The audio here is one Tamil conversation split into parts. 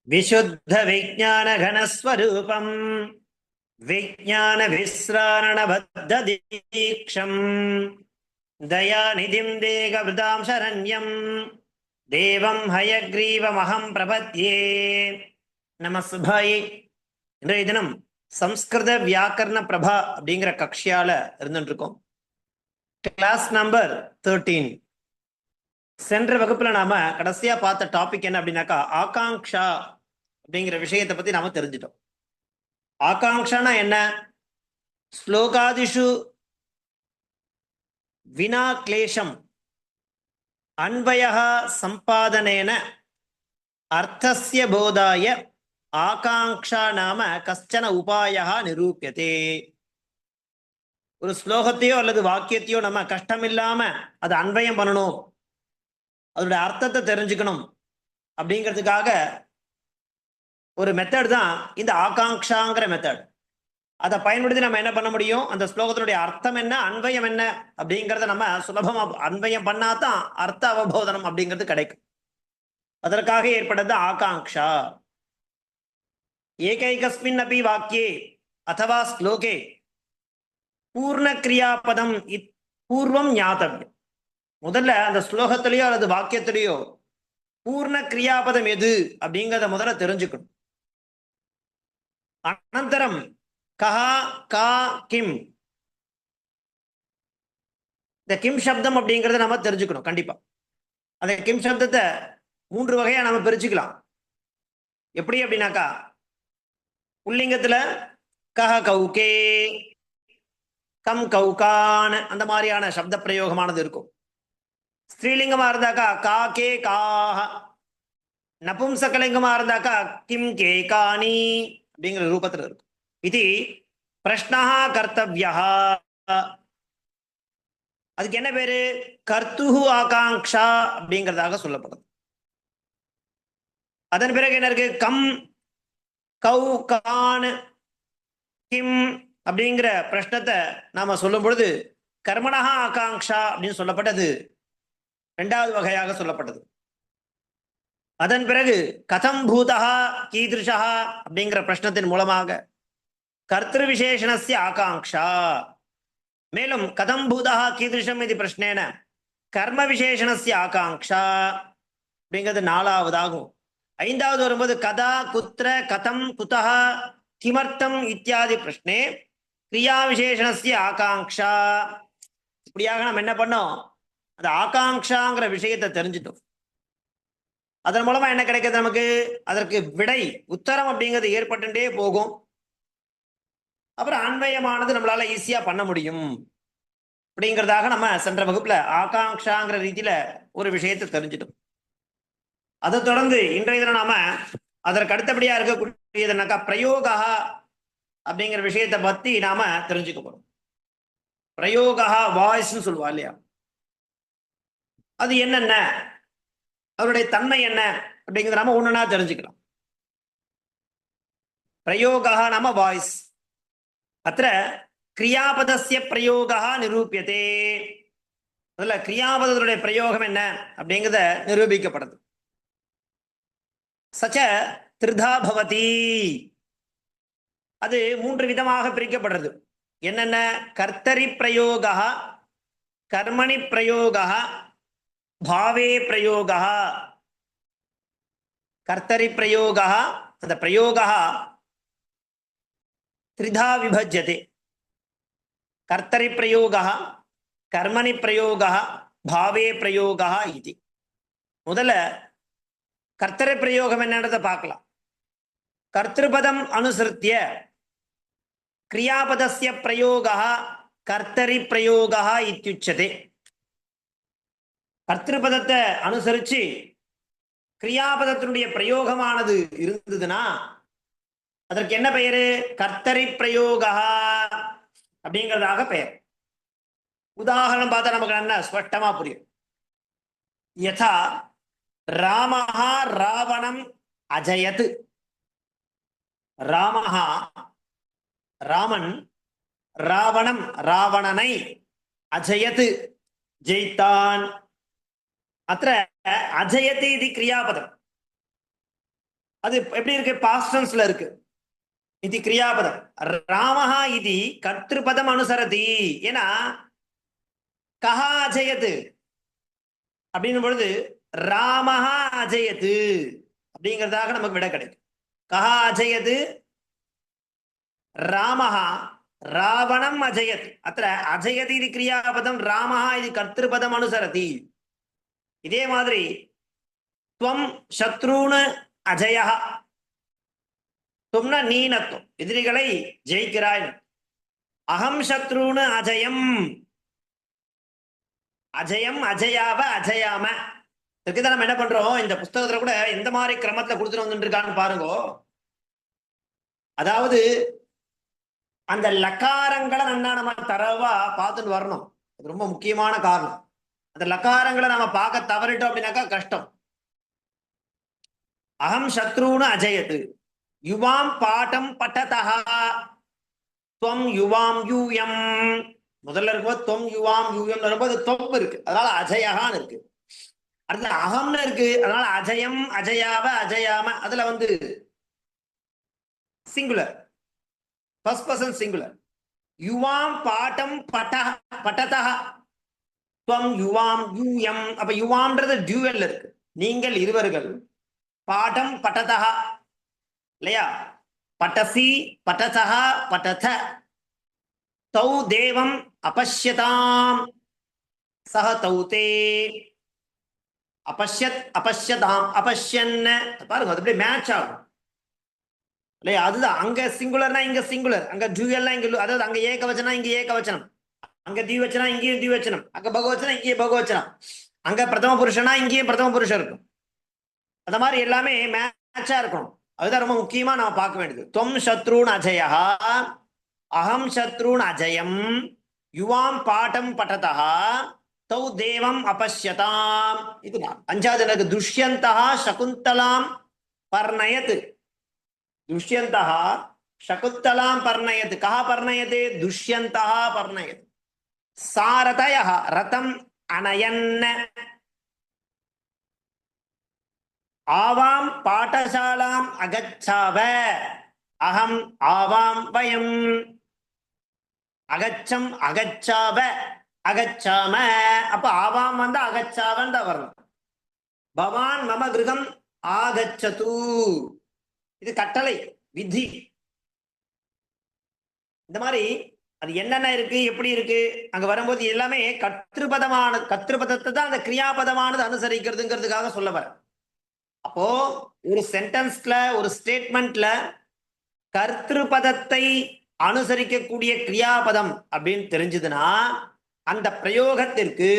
विशुद्ध विज्ञान घनस्वरूपम् विज्ञान विस्रारण बद्ध दीक्षम् दयानिधिं देहभृतां शरण्यं देवं हयग्रीवमहं प्रपद्ये. நமஸ்பாயே. இன்றைய தினம் சம்ஸ்கிருத வியாக்கரண பிரபா அப்படிங்கிற கக்ஷியால இருந்துட்டு இருக்கோம். Class number 13. சென்ற வகுப்புல நாம கடைசியா பார்த்த டாபிக் என்ன அப்படின்னாக்கா ஆகாங்ஷா அப்படிங்கிற விஷயத்தை பத்தி நாம தெரிஞ்சிட்டோம். ஆகாங்ஷானா என்ன? ஸ்லோகாதிஷு வினா கிளேஷம் அன்வயः சம்பாதனேன அர்த்தஸ்ய போதாய ஆகாங்ஷா நாம கஷ்டன உபாயः நிரூபியதே. ஒரு ஸ்லோகத்தையோ அல்லது வாக்கியத்தையோ நம்ம கஷ்டம் இல்லாம அதை அன்வயம் பண்ணணும், அதோட அர்த்தத்தை தெரிஞ்சுக்கணும் அப்படிங்கிறதுக்காக ஒரு மெத்தட் தான் இந்த ஆகாங்ஷாங்கிற மெத்தட். அதை பயன்படுத்தி நம்ம என்ன பண்ண முடியும், அந்த ஸ்லோகத்தினுடைய அர்த்தம் என்ன, அன்வயம் என்ன அப்படிங்கிறத நம்ம சுலபமா அன்வயம் பண்ணாதான் அர்த்த அவபோதனம் அப்படிங்கிறது கிடைக்கும். அதற்காக ஏற்பட்டது ஆகாங்ஷா. ஏகைகஸ்மின் அப்பி வாக்கியே அதவா ஸ்லோகே பூர்ண கிரியாபதம் பூர்வம் ஞாத்தவ்யம். முதல்ல அந்த ஸ்லோகத்திலேயோ அல்லது வாக்கியத்திலேயோ பூர்ண கிரியாபதம் எது அப்படிங்கிறத முதல்ல தெரிஞ்சுக்கணும். அனந்தரம் கஹா கா கிம், இந்த கிம் சப்தம் அப்படிங்கிறத நம்ம தெரிஞ்சுக்கணும். கண்டிப்பா அந்த கிம் சப்தத்தை 3 வகையா நம்ம பிரிச்சுக்கலாம். எப்படி அப்படின்னாக்கா, புல்லிங்கத்துல கஹ கௌகே கம் கௌகான் அந்த மாதிரியான சப்த பிரயோகமானது இருக்கும். ஸ்திரீலிங்கமா இருந்தாக்கா கா கே காஹ, நபும்சகலிங்கமா இருந்தாக்கா கிம் கே கானி அப்படிங்கிற ரூபத்துல இருக்கும். இது பிரஷ்னா கர்த்தவ்யா. அதுக்கு என்ன பேரு? கர்த்துஹு ஆகாங்ஷா அப்படிங்கிறதாக சொல்லப்படுது. அதன் பிறகு என்ன இருக்கு? கம் கௌ கான் கிம் அப்படிங்கிற பிரஷ்னத்தை நாம சொல்லும் பொழுது கர்மணஹா ஆகாங்ஷா அப்படின்னு சொல்லப்பட்டது 2வது வகையாக சொல்லப்பட்டது. அதன் பிறகு கதம் பூதா கீதிருஷா அப்படிங்கிற பிரஷ்னத்தின் மூலமாக கர்த்திரு விசேஷணஸ்ய ஆகாங்ஷா. மேலும் கதம் பூதா கீதிருஷம் இது பிரஷ்னேன கர்ம விசேஷணஸ்ய ஆகாங்ஷா அப்படிங்கிறது 4வதாகும். 5வது வரும்போது கதா குத்ர கதம் குதஹ கிமர்த்தம் இத்தியாதி பிரஷ்னே கிரியா விசேஷணஸ்ய ஆகாங்ஷா. இப்படியாக நம்ம என்ன பண்ணோம், அந்த ஆகாங்ஷாங்கிற விஷயத்தை தெரிஞ்சிட்டோம். அதன் மூலமா என்ன கிடைக்கிறது நமக்கு? அதற்கு விடை உத்தரம் அப்படிங்கிறது ஏற்பட்டுட்டே போகும். அப்புறம் அன்வயமானது நம்மளால ஈஸியா பண்ண முடியும் அப்படிங்கிறதாக நம்ம சென்ற வகுப்புல ஆகாங்ஷாங்கிற ரீதியில ஒரு விஷயத்தை தெரிஞ்சிட்டோம். அதை தொடர்ந்து இன்றைய தினம் நாம அதற்கு அடுத்தபடியா இருக்கக்கூடியதுனாக்கா பிரயோகா அப்படிங்கிற விஷயத்தை பத்தி நாம தெரிஞ்சுக்க போறோம். பிரயோகா வாய்ஸ்ன்னு சொல்லுவா இல்லையா, அது என்னென்ன, அவருடைய தன்மை என்ன அப்படிங்கிறத நாம ஒண்ணுன்னா தெரிஞ்சுக்கலாம். பிரயோகா நாம வாய்ஸ். அத்த கிரியாபதஸ்ய பிரயோகா நிரூபியதே. அதுல கிரியாபதத்துடைய பிரயோகம் என்ன அப்படிங்கிறத நிரூபிக்கப்படுது. சச்ச திருதா பவதி, அது 3 விதமாக பிரிக்கப்படுறது. என்னென்ன? கர்த்தரி பிரயோகா, கர்மணி பிரயோகா, பாவே பிரயோகா. கர்த்தரி பிரயோகா, அந்த பிரயோகா த்ரிதா விபஜ்யதே. கர்த்தரி பிரயோகா, கர்மணி பிரயோகா, பாவே பிரயோகா இது. முதல்ல கர்த்தரி பிரயோகம் என்னன்றதை பார்க்கலாம். கர்த்திருபதம் அனுசரித்திய கிரியாபதஸ்ய பிரயோகா கர்த்தரி பிரயோகா இத்யுச்சதே. கர்த்திருபதத்தை அனுசரிச்சு கிரியாபதத்தினுடைய பிரயோகமானது இருந்ததுன்னா அதற்கு என்ன பெயரு? கர்த்தரி பிரயோகா அப்படிங்கிறதாக பெயர். உதாரணம் பார்த்தா நமக்கு என்ன ஸ்பஷ்டமா புரியும். யதா ராமஹா ராவணம் அஜயத். ராமஹா ராமன் ராவணம் ராவணனை அஜயத் ஜெயித்தான். அத்த அஜயத் இது கிரியாபதம். அது எப்படி இருக்கு? பாஸ்ட் டென்ஸ்ல இருக்கு. இது கிரியாபதம். ராமஹா இது கர்த்திருபதம் அனுசரதி. ஏன்னா கஹா அஜயது அப்படின்னும் பொழுது ராமஹா அஜயது அப்படிங்கிறதாக நமக்கு விட கிடைக்கும். கஹா அஜயது ராமஹா ராவணம் அஜயத். அத்த அஜயதி இது கிரியாபதம், ராமஹா இது கர்த்திருபதம் அனுசரதி. இதே மாதிரி துவம் சத்ருன்னு அஜயா. தும்னா நீனத்துவம், எதிரிகளை ஜெயிக்கிறாய். அகம் சத்ருன்னு அஜயம். அஜயம் அஜயாவ அஜயாம. இதுக்குதான் நம்ம என்ன பண்றோம், இந்த புஸ்தகத்துல கூட எந்த மாதிரி கிரமத்துல கொடுத்துட்டு வந்துட்டு இருக்கான்னு பாருங்க. அதாவது அந்த லக்காரங்களை நன்னா நம்ம தரவா பார்த்துட்டு வரணும். அது ரொம்ப முக்கியமான காரணம். அந்த லக்காரங்களை நம்ம பார்க்க தவறிட்டோம் அப்படின்னாக்கா கஷ்டம். அகம் சத்ருன்னு அஜயத்து. யுவாம் பாட்டம் பட்டதா துவம் யுவாம் யூயம். முதல்ல இருக்கும்போது தொம் யுவாம் யூயம் வரும்போது தொம் இருக்கு, அதனால அஜயகான்னு இருக்கு. அடுத்து அகம்னு இருக்கு, அதனால அஜயம் அஜயாவ அஜயாம. அதுல வந்து சிங்குலர், ஃபர்ஸ்ட் பர்சன் சிங்குலர். யுவாம் பாட்டம் பட்டதா துவம் யுவாம் யூயம். அப்ப யுவாம்ன்றது டியூவல் இருக்கு, நீங்கள் இருவர்கள். பாடம் பட்டதா இல்லையா? பட்டசி பட்டதா பட்டத. தௌ தேவம் அபஷ்யதாம் சஹ தௌதே. அபஷ்யத் அபஷ்யதாம் அபஷ்யன். பாருங்க அது அப்படியே மேட்ச் ஆகும் இல்லையா? அதுதான் அங்க சிங்குலர்னா இங்க சிங்குலர், அங்க டியூவல்னா இங்க, அதாவது அங்க ஏகவச்சனம் இங்க ஏகவச்சனம், அங்க திவச்சனம் இங்கேயும் திவச்சனம், அங்க பகவச்சனம் இங்கேயும் பகவச்சனம், அங்க பிரதம புருஷனா இங்கேயும் பிரதம புருஷன் இருக்கும். அந்த மாதிரி எல்லாமே மேட்சா இருக்கணும். அதுதான் ரொம்ப முக்கியமா நம்ம பார்க்க வேண்டியது. தொம் சத்ருன் அஜயா அகம் சத்ருன் அஜயம் யுவாம் பாட்டம் பட்டதா தௌ தேவம் அபஷ்யதாம். இது அஞ்சாவது எனக்கு துஷ்யந்தா சகுந்தலாம் பர்ணயத். துஷ்யந்தா சகுந்தலாம் பர்ணயத். கஹ பர்ணயத்? துஷ்யந்தா பர்ணயத். சாரதய ரதம் அனயன். ஆவாம் பாடசாலாம் அகச்சாவ அகம் ஆவாம் வயம். அகச்சம் அகச்சாவ அகச்சாம. அப்ப ஆவாம் வந்து அகச்சாவன் தான் வரணும். பவான் மம கிருகம் ஆகச்சது. இது கட்டளை விதி. இந்த மாதிரி அது என்னென்ன இருக்கு எப்படி இருக்கு அங்க வரும்போது எல்லாமே கர்த்திருபதமான, கர்த்திருபதத்தை தான் அந்த கிரியாபதமானது அனுசரிக்கிறதுங்கிறதுக்காக சொல்ல வர. அப்போ ஒரு சென்டென்ஸ்ல ஒரு ஸ்டேட்மெண்ட்ல கர்த்திருபதத்தை அனுசரிக்கக்கூடிய கிரியாபதம் அப்படின்னு தெரிஞ்சதுன்னா அந்த பிரயோகத்திற்கு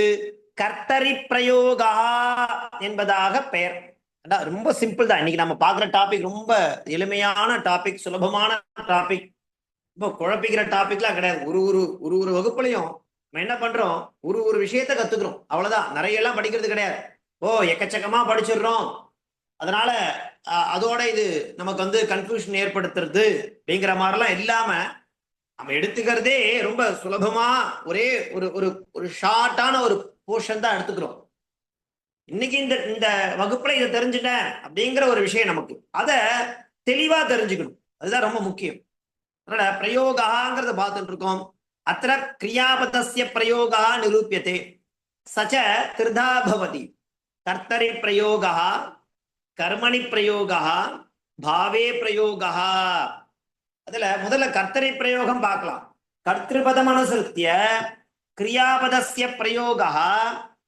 கர்த்தரி பிரயோகா என்பதாக பெயர். ரொம்ப சிம்பிள் தான். இன்னைக்கு நம்ம பார்க்குற டாபிக் ரொம்ப எளிமையான டாபிக், சுலபமான டாபிக். இப்போ குழப்பிக்கிற டாபிக்லாம் கிடையாது. ஒரு வகுப்புலையும் நம்ம என்ன பண்றோம், ஒரு விஷயத்த கத்துக்கிறோம், அவ்வளவுதான். நிறைய எல்லாம் படிக்கிறது கிடையாது. எக்கச்சக்கமா படிச்சிடுறோம், அதனால அதோட இது நமக்கு வந்து கன்ஃபியூஷன் ஏற்படுத்துறது அப்படிங்கிற மாதிரிலாம் இல்லாம நம்ம எடுத்துக்கிறதே ரொம்ப சுலபமா ஒரே ஒரு ஷார்ட்டான ஒரு போர்ஷன் தான் எடுத்துக்கிறோம். இன்னைக்கு இந்த வகுப்புல இதை தெரிஞ்சுட்டேன் அப்படிங்கிற ஒரு விஷயம் நமக்கு அதை தெளிவா தெரிஞ்சுக்கணும், அதுதான் ரொம்ப முக்கியம். அதனால பிரயோகாங்கிறத பார்த்துட்டு இருக்கோம். அத்திர கிரியாபதஸ்ய பிரயோகா நிரூபியதே. சச்ச திருதா பவதி. கர்த்தரி பிரயோகா, கர்மணி பிரயோகா, பாவே பிரயோகா. அதுல முதல்ல கர்த்தரி பிரயோகம் பார்க்கலாம். கர்த்திருபதம் அனுசரித்திய கிரியாபதஸ்ய பிரயோகா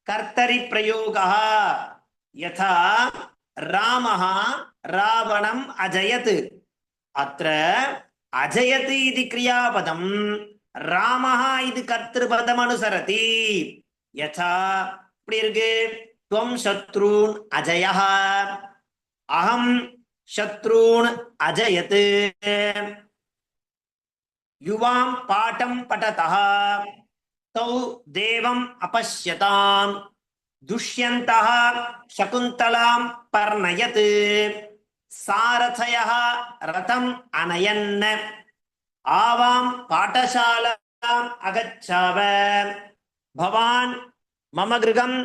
கர்த்தரி பிரயோகா. யதா ராமஹ ராவணம் அஜயத். அத்ர அஜயத் இது கிரியாபதம், ராமஹ இது கர்த்திருபதம் அனுசரதி. யதா இப்படி இருக்கு. துவம் சத்ருன் அஜயஹ அகம் சத்ருன் அஜயத். யுவாம் பாட்டம் பட்டதः தௌ தேவம் அபஷ்யதாம். துஷ்யந்தः சகுந்தலாம் பர்ணயத். சாரதயः ரதம் அனயன். ஆவாம் பாடசாலாம் அகச்சாவ. பவான் மம கிருகம்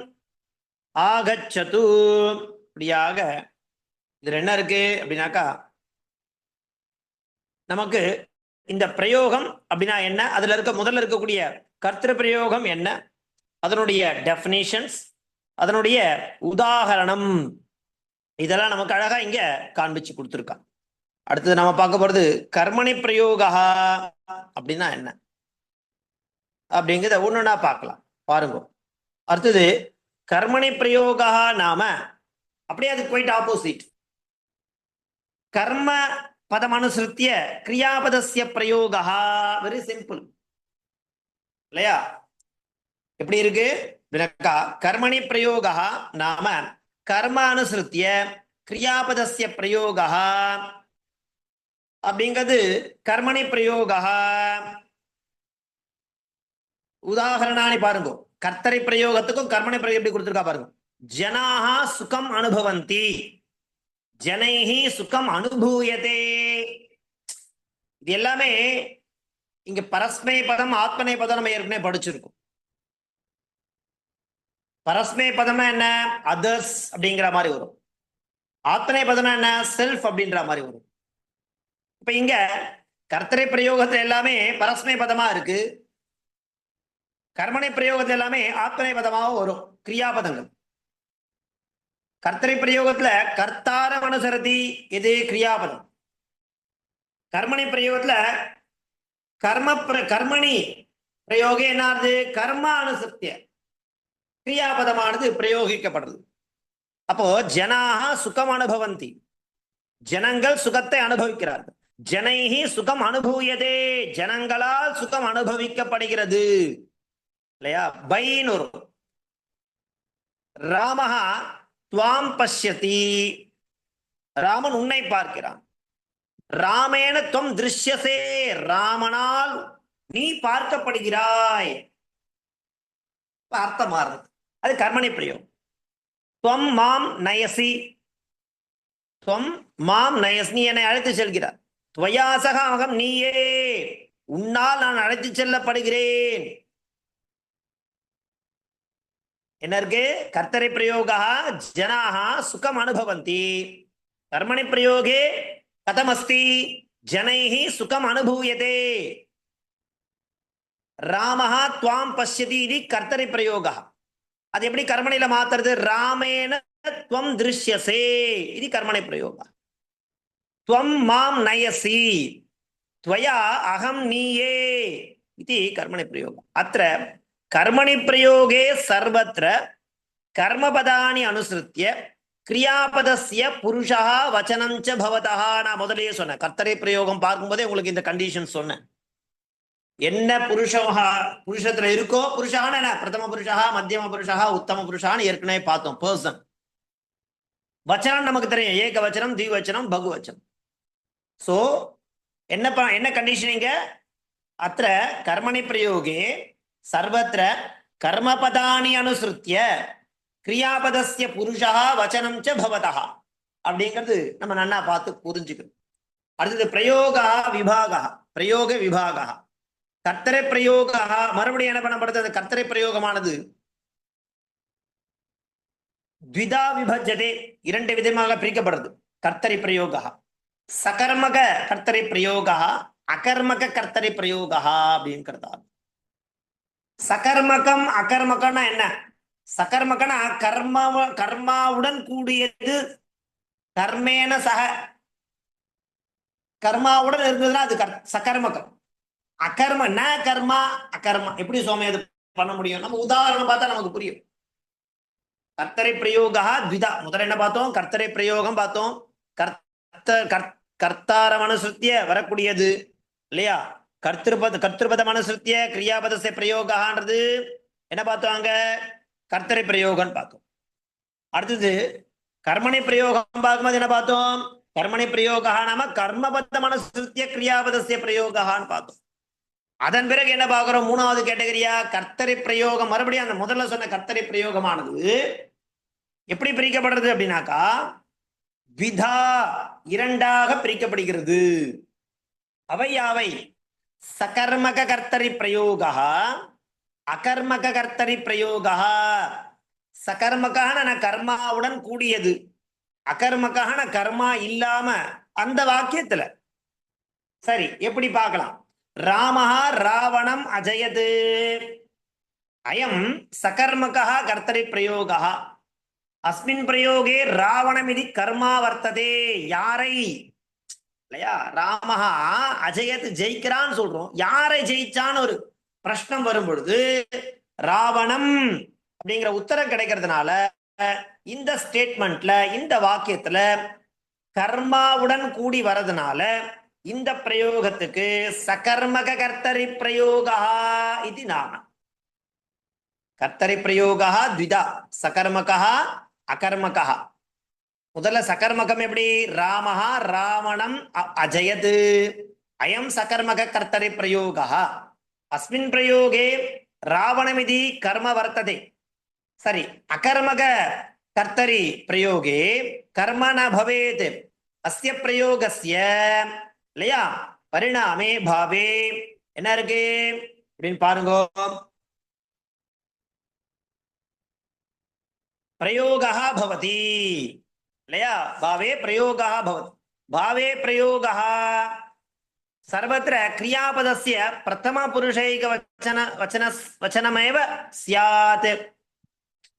ஆகச்சது. இப்படியாக இதுல என்ன இருக்கு அப்படின்னாக்கா, நமக்கு இந்த பிரயோகம் அப்படின்னா என்ன, அதுல முதல்ல இருக்கக்கூடிய கர்த்திரு பிரயோகம் என்ன, அதனுடைய டெஃபினிஷன்ஸ், அதனுடைய உதாகரணம், இதெல்லாம் நமக்கு அழகா இங்க காண்பிச்சு கொடுத்துருக்கான். அடுத்தது நம்ம பார்க்க போறது கர்மணி பிரயோகா அப்படின்னா என்ன அப்படிங்கிறத ஒண்ணுன்னா பார்க்கலாம். பாருங்க, அடுத்தது கர்மணி பிரயோகா நாம அப்படியே அதுக்கு போயிட்டு ஆப்போசிட், கர்ம பதமனுசிருத்திய கிரியாபதஸ்ய பிரயோகா. வெரி சிம்பிள் இல்லையா? எப்படி இருக்கு? கர்மணி பிரயோகா நாம கர்ம அனுசிருத்திய கிரியாபதஸ்ய பிரயோகா அப்படிங்கிறது கர்மணி பிரயோகா. உதாகரணானி பாருங்க, கர்த்தரி பிரயோகத்துக்கும் கர்மணி பிரயோகம் எப்படி கொடுத்திருக்கா பாருங்க. ஜனாஹா சுகம் அனுபவந்தி, ஜனைஹி சுகம் அனுபூயதே. இது எல்லாமே இங்க பரஸ்மை பதம் ஆத்மனை பதம் நம்ம ஏற்கனவே படிச்சிருக்கோம். பரஸ்மை பதம்னா என்ன? அதர்ஸ் அப்படிங்கிற மாதிரி வரும். ஆத்மனை பதம்னா என்ன? செல்ஃப் அப்படின்ற மாதிரி வரும். இப்ப இங்க கர்த்தரை பிரயோகத்துல எல்லாமே பரஸ்மை பதமா இருக்கு, கர்மனை பிரயோகத்துல எல்லாமே ஆத்மனை பதமாக வரும், கிரியாபதங்கள். கர்த்தரை பிரயோகத்துல கர்த்தாரம் அனுசரதி, இது கிரியாபதம். கர்மணி பிரயோகத்துல கர்மணி பிரயோக என்னாது? கர்ம அனுசத்திய கிரியாபதமானது பிரயோகிக்கப்படுறது. அப்போ ஜனாக சுகம் அனுபவந்தி, ஜனங்கள் சுகத்தை அனுபவிக்கிறார்கள். ஜனைஹி சுகம் அனுபூயதே, ஜனங்களால் சுகம் அனுபவிக்கப்படுகிறது இல்லையா? பைன்னு வரும். ராமஹா துவாம் பஷ்யதி, ராமன் உன்னை பார்க்கிறான். ராமேன துவம் திருஷ்யசே, ராமனால் நீ பார்க்கப்படுகிறாய். அர்த்தம் மாறுது, அது கர்மணி பிரயோகம். துவம் மாம் நயசி, துவம் மாம் நயஸ், நீ என்னை அழைத்து செல்கிறார். துவயாசக அகம், நீயே, உன்னால் நான் அழைத்து செல்லப்படுகிறேன். என்ன இருக்கு? கர்த்தரை பிரயோகா ஜனாக சுகம் அனுபவந்தி, கர்மணி பிரயோகே கதமஸ்தி, ஜனைஹி சுகம் அனுபூயதே. ராமஹா துவாம் பஷ்யதி, இது கர்த்தரை பிரயோகா. அது எப்படி கர்மணில மாத்துறது? ராமேன துவம் திருஷ்யசே, இது கர்மணி பிரயோகா. துவம் மாம் நயசி, துவயா அகம் நீயே, இது கர்மணி பிரயோகா. அത്ര கர்மணி பிரயோகே சர்வத்ர கர்மபதானி அனுசிருத்திய கிரியாபதஸ்ய புருஷா வச்சனஞ்ச பவதா. நான் முதலே சொன்னேன், கர்த்தரை பிரயோகம் பார்க்கும்போதே உங்களுக்கு இந்த கண்டிஷன் சொன்னேன். என்ன புருஷத்துல இருக்கோ, புருஷான என்ன? பிரதம புருஷா, மத்தியம புருஷா, உத்தம புருஷான்னு ஏற்கனவே பார்த்தோம். பர்சன். வச்சனம் நமக்கு தெரியும், ஏக வச்சனம், திவச்சனம், பகுவச்சனம். சோ என்ன கண்டிஷனிங்க? அത്ര கர்மணி பிரயோகே சர்வத்ர கர்மபதானி அனுசிருத்திய கிரியாபதஸ்ய புருஷா வச்சனம் ச பவதா அப்படிங்கிறது நம்ம நன்னா பார்த்து புரிஞ்சுக்கணும். அடுத்தது பிரயோகா விபாகா, பிரயோக விபாகா. கர்த்தரை பிரயோகா மறுபடியும் என்ன பண்ணப்படுது? அந்த கர்த்தரை பிரயோகமானது த்விதா விபஜ்யதே, இரண்டு விதமாக பிரிக்கப்படுறது. கர்த்தரை பிரயோகா சகர்மக கர்த்தரை பிரயோகா, அகர்மக கர்த்தரை பிரயோகா அப்படிங்கிறதா. சகர்மகம் அகர்மகம்னா என்ன? சகர்மகனா கர்மாவுடன் கூடியது, கர்மேன சக, கர்மாவுடன் இருந்ததுன்னா அது சகர்மகம். அகர்ம ந கர்மா அகர்மா, எப்படி சுவாமி அது பண்ண முடியும்? நம்ம உதாரணம் பார்த்தா நமக்கு புரியும். கர்த்தரை பிரயோகா த்விதா. முதல்ல என்ன பார்த்தோம்? கர்த்தரை பிரயோகம் பார்த்தோம். கர்த்தார மனுசிருத்திய வரக்கூடியது இல்லையா? கர்த்திருபத மனுசிருத்திய கிரியாபதஸ்ய பிரயோகான்றது என்ன பார்த்தோம்? அங்க கர்த்தரை பிரயோகம் பார்த்தோம். அடுத்தது கர்மணி பிரயோகம் பார்க்கும்போது என்ன பார்த்தோம்? கர்மணி பிரயோகா நாம கர்மபத்த மனுசிருத்திய கிரியாபதஸ்ய பிரயோகான்னு பார்த்தோம். அதன் பிறகு என்ன பார்க்கிறோம்? மூணாவது கேட்டகரியா கர்த்தரை பிரயோகம். மறுபடியும் அந்த முதல்ல சொன்ன கர்த்தரை பிரயோகமானது எப்படி பிரிக்கப்படுறது அப்படின்னாக்கா, விதா, இரண்டாக பிரிக்கப்படுகிறது. அவை யாவை? சகர்மக கர்த்தரி பிரயோகா, அகர்மக கர்த்தரி பிரயோகா. சகர்மகான கர்மாவுடன் கூடியது, அகர்மகான கர்மா இல்லாம அந்த வாக்கியத்துல. சரி, எப்படி பார்க்கலாம்? ராமஹா ராவணம் அஜயது, அயம் சகர்மகா கர்த்தரி பிரயோகா, அஸ்மின் பிரயோகே ராவணமிதி கர்மா வர்த்ததே. யாரை இல்லையா ராமஹா அஜயத் ஜெயிக்கிறான்னு சொல்றோம், யாரை ஜெயிச்சான்னு ஒரு பிரஷ்னம் வரும் பொழுது ராவணம் அப்படிங்கிற உத்தரம் கிடைக்கிறதுனால இந்த ஸ்டேட்மெண்ட்ல இந்த வாக்கியத்துல கர்மாவுடன் கூடி வரதுனால இந்த பிரயோகத்துக்கு சகர்மக கர்த்தரி பிரயோகா இது நாம. கர்த்தரி பிரயோகா த்விதா, சகர்மகா அகர்மகா. முதல்ல சகர்மகம் எப்படி? ராமஹா ராவணம் அஜயது, அயம் சகர்மக கர்த்தரி பிரயோகா, அஸ்மின் பிரயோகே ராவணமிதி கர்ம வர்த்ததே. சரி, அகர்மக கர்த்தரி பிரயோகே கர்ம ந பவேத் அஸ்ய பிரயோகஸ்ய இல்லையா பரிணாமே பாவே என்ன இருக்கு அப்படின்னு பாருங்க. பிரயோகா பவதி இல்லையா, பாவே பிரயோகா பவதி. பாவே பிரயோகா சர்வத்திர கிரியாபதஸ்ய பிரதம புருஷைக வச்சனமேவ ஸ்யாத்.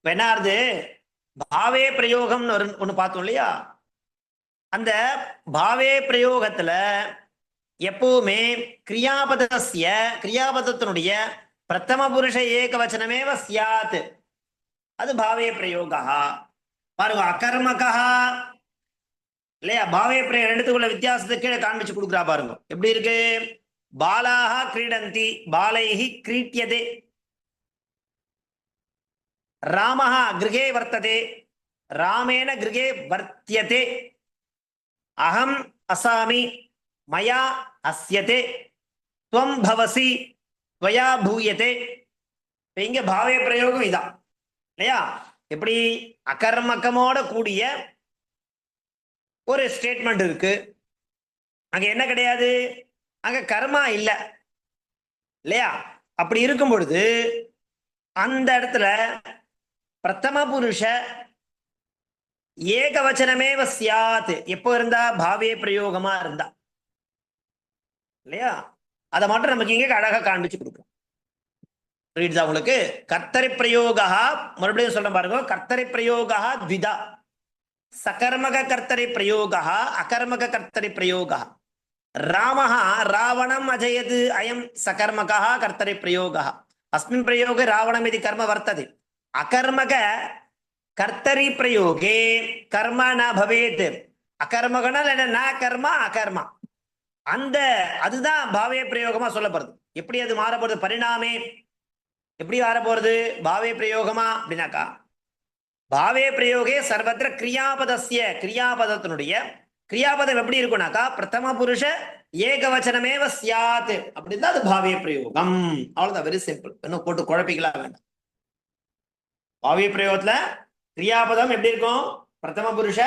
வெனார்து பாவே பிரயோகம்னு ஒண்ணு பார்த்தோம் இல்லையா, அந்த பாவே பிரயோகத்துல எப்பவுமே கிரியாபதத்தினுடைய பிரதம புருஷ ஏக வச்சனமேவ ஸ்யாத், அது பாவே பிரயோகா. பாருங்க, அகர்மகா இல்லையா, பாவே பிரயோகம் ரெண்டுத்துக்குள்ள வித்தியாசத்தை கீழே காண்பிச்சு கொடுக்குறா பாருங்க. எப்படி இருக்கு? பாலாக கிரீடந்தி பாலைஹி கிரீட்யதே, ராமஹ கிருகே வர்த்ததே ராமேன கிருகே வர்த்தியதே, அகம் அசாமி மயா அஸ்யதே துவம் பவசி துவயா பூயதே. இங்க பாவே பிரயோகம் இதான் இல்லையா. எப்படி? அகர்மகமோட கூடிய ஒரு ஸ்டேட்மெண்ட் இருக்கு, அங்க என்ன கிடையாது, அங்க கர்மா இல்ல இல்லையா. அப்படி இருக்கும் பொழுது அந்த இடத்துல பிரதம புருஷ ஏகவச்சனமேவ ஸ்யாத் எப்போ இருந்தா? பாவே பிரயோகமா இருந்தா இல்லையா. அதை மட்டும் நமக்கு இங்க அழகா காண்பிச்சு கொடுக்கும். புரியுதா உங்களுக்கு? கர்த்தரி பிரயோகா, மறுபடியும் சொல்ல பாருங்க, கர்த்தரி பிரயோகா த்விதா, சகர்மக கர்த்தரி பிரயோகா அகர்மக கர்த்தரி பிரயோகா. ராமஹ ராவணம் அஜயது, அயம் சகர்மகா கர்த்தரி பிரயோகா, அஸ்மின் பிரயோக ராவணம் இது கர்ம வர்த்தது. அகர்மக கர்த்தரி பிரயோகே கர்ம ந பவேத், அகர்மகனா ந கர்மா அகர்மா, அந்த அதுதான் பாவே பிரயோகமா சொல்லப்படுது. எப்படி அது மாறப்படுது? பரிணாமே எப்படி மாற போறது பாவே பிரயோகமா அப்படின்னாக்கா, பாவே பிரயோகே சர்வத்திர கிரியாபதஸ்ய, கிரியாபதத்தினுடைய கிரியாபதம் எப்படி இருக்கும்னாக்கா பிரதம புருஷ ஏகவச்சனமேவ ஸ்யாத், அப்படின்னா அது பாவே பிரயோகம். அவ்வளவுதான், வெரி சிம்பிள். இன்னும் போட்டு குழப்பிக்கலாம் வேண்டாம். பாவே பிரயோகத்துல கிரியாபதம் எப்படி இருக்கும்? பிரதம புருஷ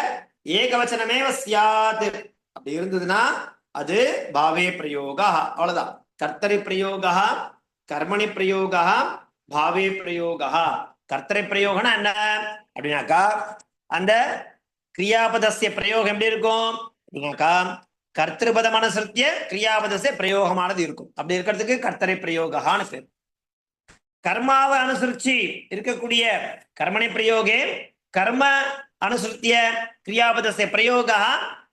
ஏகவச்சனமேவ ஸ்யாத் அப்படி இருந்ததுன்னா அது பாவே பிரயோகா. அவ்வளவுதான். கர்த்தரி பிரயோகா, கர்மணி பிரயோகா, பாவே பிரயோகா. கர்த்தரி பிரயோகம்னா என்ன அப்படின்னாக்கா, அந்த கிரியாபதஸ்ய பிரயோகம் எப்படி இருக்கும் அப்படின்னாக்கா, கர்த்திருபதம் அனுசரித்திய கிரியாபதஸ்ய பிரயோகமானது இருக்கும். அப்படி இருக்கிறதுக்கு கர்த்தரி பிரயோகான்னு பேர். கர்மாவை அனுசரிச்சு இருக்கக்கூடிய கர்மணி பிரயோகே கர்ம அனுசரித்திய கிரியாபதஸ்ய பிரயோகா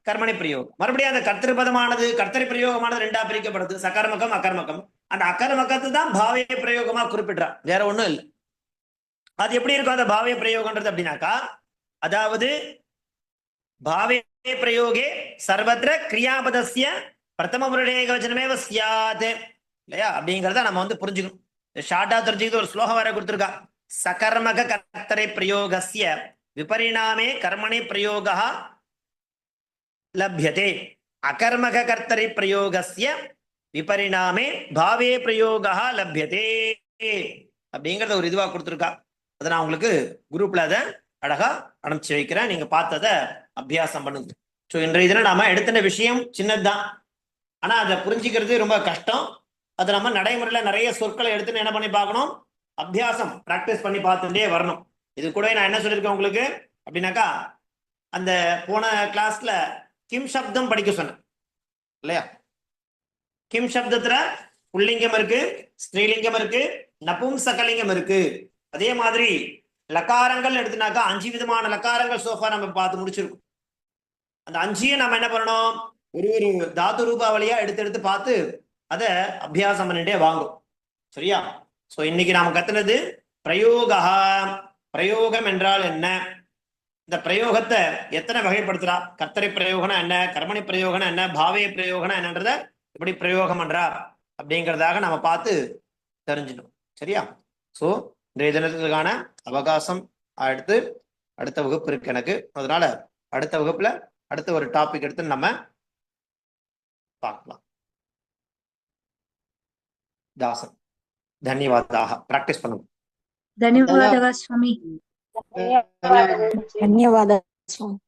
கர்மணி பிரயோகம். மறுபடியும் அந்த கர்த்திருபதமானது கர்த்தரி பிரயோகமானது ரெண்டா பிரிக்கப்படுது, சகர்மகம் அகர்மகம். அந்த அகர்மகத்தை தான் பாவே பிரயோகமா குறிப்பிடுறா, வேற ஒண்ணும் இல்லை. அது எப்படி இருக்கும் அந்த பாவே பிரயோகம்ன்றது அப்படின்னாக்கா, அதாவது பாவே பிரயோகே சர்வத்திர கிரியாபதஸ்ய பிரதம புருஷேகவச்சனமேவ ஸ்யாத் இல்லையா. அப்படிங்கிறத நம்ம புரிஞ்சுக்கணும். ஷார்ட்டா தெரிஞ்சுக்கிட்டு ஒரு ஸ்லோகம் வேற கொடுத்துருக்கா. சகர்மக கர்த்தரை பிரயோகஸ்ய விபரிணாமே கர்மணி பிரயோகா லப்யதே, அகர்மக கர்த்தரி பிரயோகஸ்ய விபரிணாமே பாவே பிரயோகா லப்யதே அப்படிங்கறத ஒரு இதுவா கொடுத்துருக்கா. அதை நான் உங்களுக்கு குரூப்ல அதை அழகா அனுப்பிச்சு வைக்கிறேன், நீங்க பார்த்ததை அபியாசம் பண்ணுங்க. ஸோ இன்றைய தினம் நாம எடுத்துன விஷயம் சின்னதுதான், ஆனா அதை புரிஞ்சுக்கிறது ரொம்ப கஷ்டம். அதை நம்ம நடைமுறையில நிறைய சொற்களை எடுத்துன்னு என்ன பண்ணி பார்க்கணும், அபியாசம் பிராக்டிஸ் பண்ணி பார்த்துட்டே வரணும். இது கூட நான் என்ன சொல்லியிருக்கேன் உங்களுக்கு அப்படின்னாக்கா, அந்த போன கிளாஸ்ல கிம் சப்தம் படிக்க சொன்னேன் இல்லையா? கிம் சப்தத்துல புல்லிங்கம் இருக்கு, ஸ்ரீலிங்கம் இருக்கு, நபும்சகலிங்கம் இருக்கு. அதே மாதிரி லக்காரங்கள் எடுத்துனாக்கா 5 விதமான லக்காரங்கள் சோஃபா நம்ம பார்த்து முடிச்சிருக்கோம். அந்த 5ஐயும் நம்ம என்ன பண்ணணும், ஒரு ஒரு தாது ரூபாவளியா எடுத்து பார்த்து அதை அபியாசம் பண்ணிட்டே வாங்கும். சரியா? சோ இன்னைக்கு நாம கத்துனது பிரயோகா. பிரயோகம் என்றால் என்ன, இந்த பிரயோகத்தை எத்தனை வகைப்படுத்துறா, கர்த்தரி பிரயோகம்னா என்ன, கர்மணி பிரயோகம்னா என்ன, பாவே பிரயோகம்னா என்னன்றத எப்படி பிரயோகம் பண்றா அப்படிங்கிறதாக நம்ம பார்த்து தெரிஞ்சிடும். சரியா? சோ இன்றைய தினத்துக்கான அவகாசம் அடுத்த வகுப்பு இருக்கு எனக்கு. அதனால அடுத்த வகுப்புல அடுத்த ஒரு டாபிக் எடுத்து நம்ம பார்க்கலாம். தாசன் தன்யவாதாக. பிராக்டிஸ் பண்ணுங்க. ಧನ್ಯವಾದಗಳು ಸ್ವಾಮಿ. ಧನ್ಯವಾದ ಸ್ವಾಮಿ.